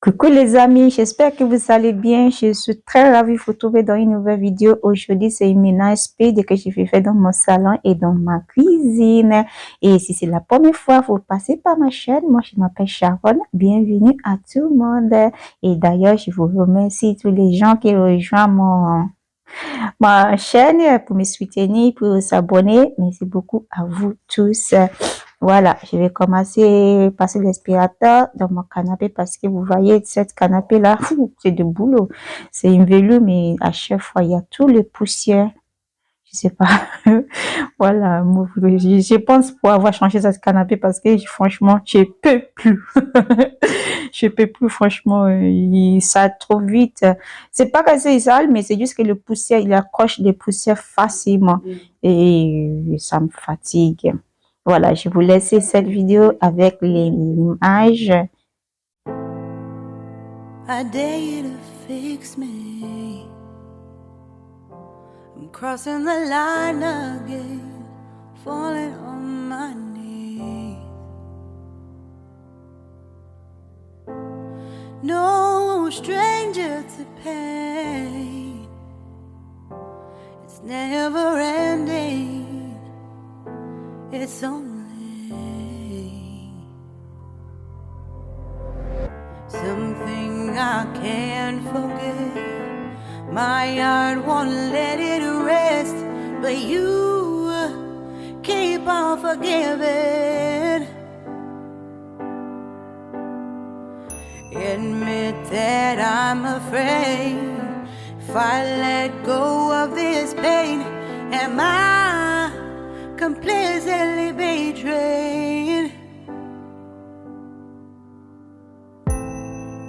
Coucou les amis, j'espère que vous allez bien. Je suis très ravie de vous retrouver dans une nouvelle vidéo. Aujourd'hui, c'est une ménage speed que je vais faire dans mon salon et dans ma cuisine. Et si c'est la première fois, vous passez par ma chaîne. Moi, je m'appelle Sharon. Bienvenue à tout le monde. Et d'ailleurs, je vous remercie tous les gens qui rejoignent ma chaîne pour me soutenir, pour s'abonner. Merci beaucoup à vous tous. Voilà, je vais commencer à passer l'aspirateur dans mon canapé parce que vous voyez, cette canapé-là, c'est de boulot. C'est une velours, mais à chaque fois, il y a tout le poussière. Je sais pas. Voilà, je pense pour avoir changé cette canapé parce que franchement, je peux plus. Je peux plus, franchement, il sale trop vite. C'est pas que c'est sale, mais c'est juste que le poussière, il accroche des poussières facilement et ça me fatigue. Voilà, je vous laisse cette vidéo avec l'image. I dare you to fix me. I'm crossing the line again, falling on my knees. No stranger to pain, it's never ending, it's only something I can't forget. My heart won't let it rest, but you keep on forgiving. Admit that I'm afraid. If I let go of this pain, am I completely betrayed?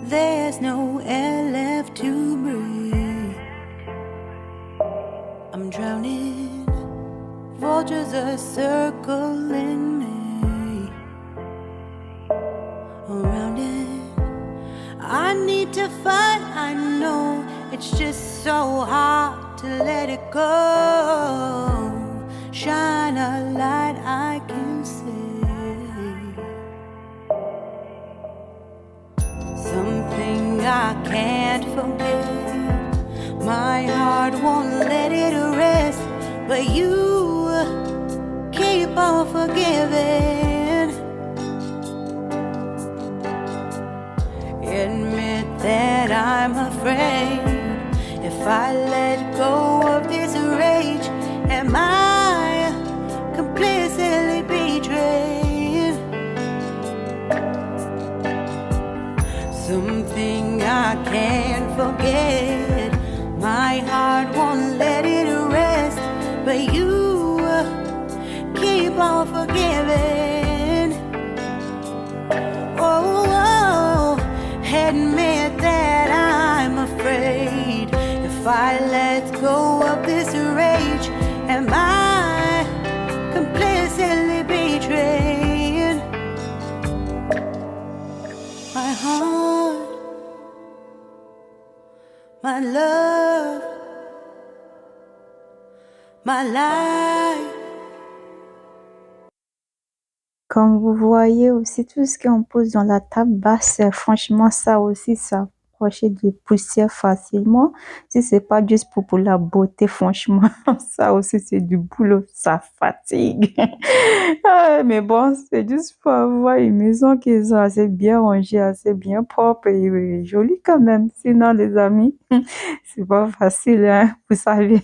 There's no air left to breathe. I'm drowning. Vultures are circling me. Around it, I need to fight. I know it's just so hard to let it go. Shine a light I can see. Something I can't forget. My heart won't let it rest, but you keep on forgiving. Admit that I'm afraid. If I let go of this rage, am I completely betrayed? Something I can't forget. My heart won't let it rest, but you keep on forgiving. Oh, admit that I'm afraid. If I let go of this rage, am I completely betrayed? My heart, my love, my life. Comme vous voyez aussi, tout ce qu'on pose dans la table basse, franchement, ça aussi, ça approche de poussière facilement. Si c'est pas juste pour la beauté, franchement, ça aussi, c'est du boulot, ça fatigue. Mais bon, c'est juste pour avoir une maison qui est assez bien rangée, assez bien propre et jolie quand même. Sinon, les amis, c'est pas facile, hein, vous savez.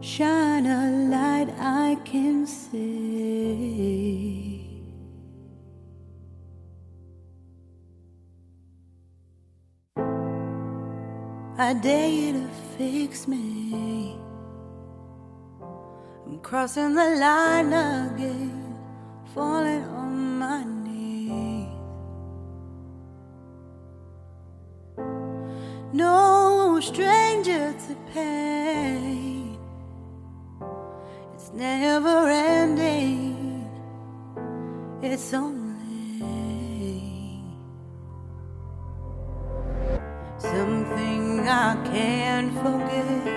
shine a light I can see. I dare you to fix me. I'm crossing the line again, falling on my knees. No stranger to pain, it's never ending, it's only something I can't forget.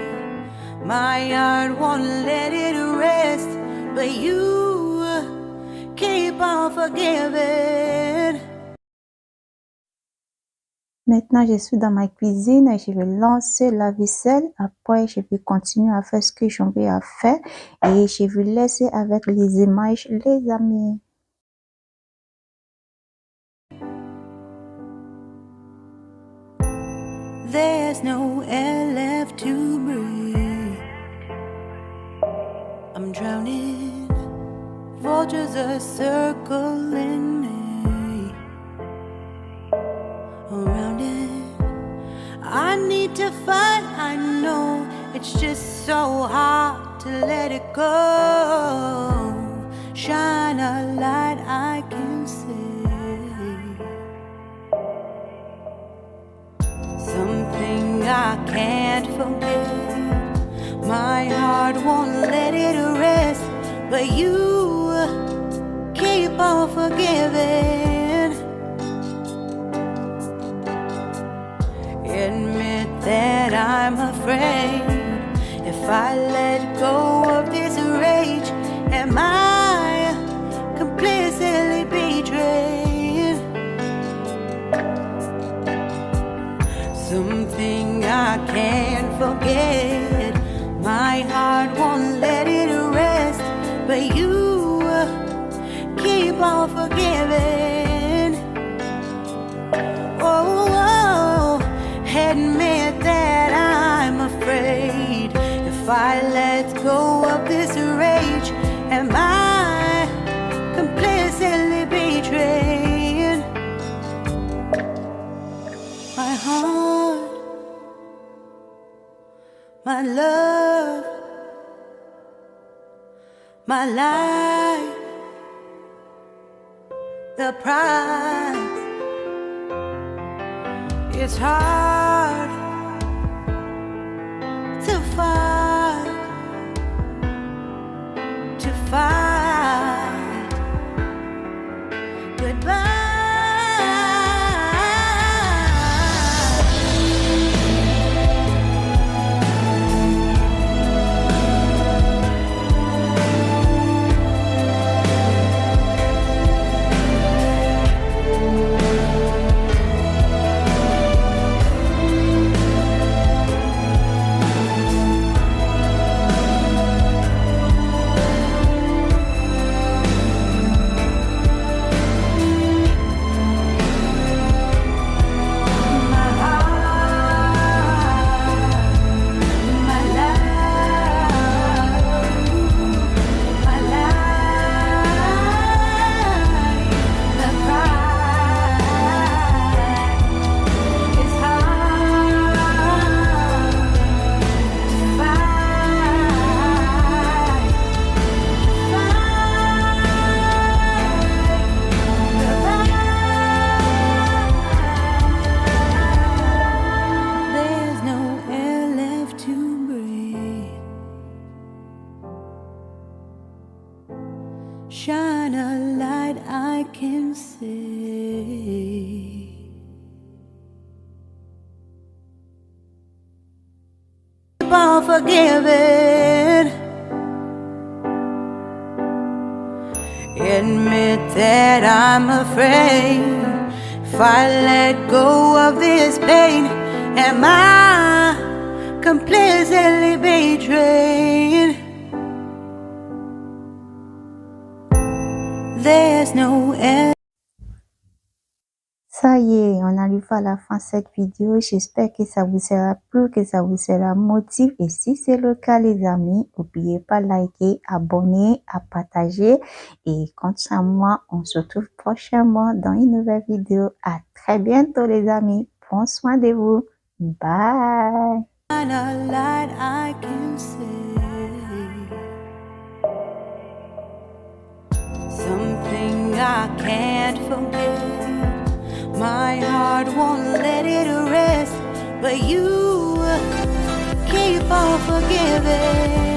My heart won't let it rest, but you keep on forgiving. Maintenant, je suis dans ma cuisine et je vais lancer la vaisselle. Après, je vais continuer à faire ce que j'ai envie à faire et je vais laisser avec les images, les amis. There's no air left to breathe. I'm drowning. Vultures are circling me. Around it, I need to fight. I know it's just so hard to let it go. Shine a light I can see. Something I can't forget. My heart won't let it rest, but you keep on forgiving. Admit that I'm afraid. If I let go of this rage, am I completely betrayed? Something I can't forget. My heart won't let it rest, but you keep on forgiving. Oh, admit that I'm afraid. If I let go of this rage, am I completely betrayed? My heart, my love, my life, the price. It's hard to fight, goodbye. Shine a light I can see. Keep on forgiving. Admit that I'm afraid. If I let go of this pain, am I completely betrayed? There's no end. Ça y est, on a arrivons à la fin de cette vidéo. J'espère que ça vous sera plu, que ça vous sera motivé. Et si c'est le cas, les amis, n'oubliez pas de liker, abonner, à partager. Et quant à moi, on se retrouve prochainement dans une nouvelle vidéo. À très bientôt, les amis. Prends soin de vous. Bye. Shine a light I can see. Something I can't forget. My heart won't let it rest, but you keep on forgiving.